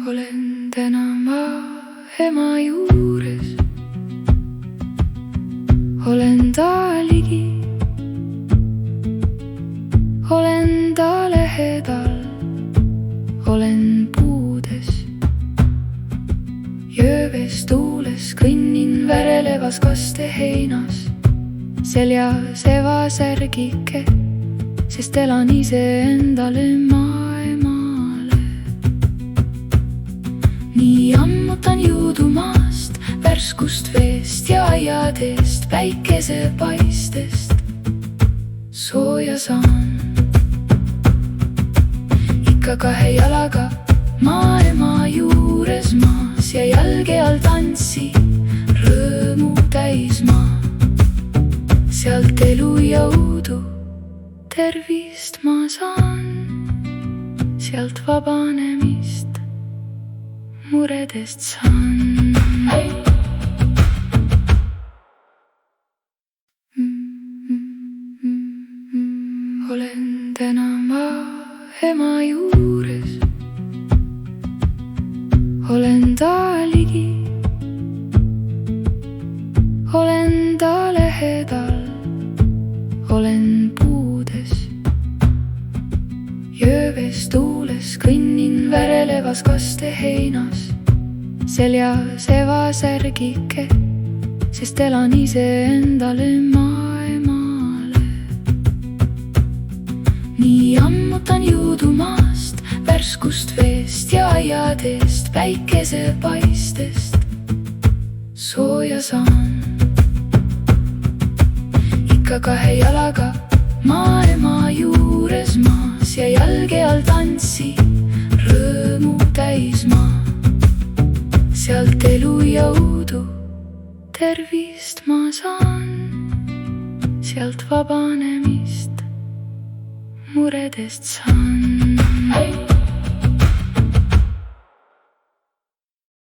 Olen täna ma ema juures, olen ta ligi, olen ta lähedal, olen puudes. Jõeves tuules kõnnin verelevas kasteheinas, seljas evasärgike, sest elan iseendale maailmale. Nii ammutan juudu maast, värskust veest ja aiadest, päikesepaistest sooja saan. Ikka kahe jalaga maailma juures maas ja jalge all tantsi rõõmu täis maa. Sealt elu jõudu, tervist ma saan, sealt vabanemist, muredest saan. Olen täna ma ema juures, olen ta ligi, olen ta lähedal, olen puudes. Jõeves tuules kõnnin verelevas kasteheinas, seljas evasärgike, sest elan iseendale maailmale. Nii ammutan juudu maast, värskust veest ja aiadest, päikesepaistest sooja saan. Ikka kahe jalaga maailma juures maas ja jalge all tantsi rõõmu täis maa. Sealt elu jõudu, tervist ma saan, sealt vabanemist, muredest saan.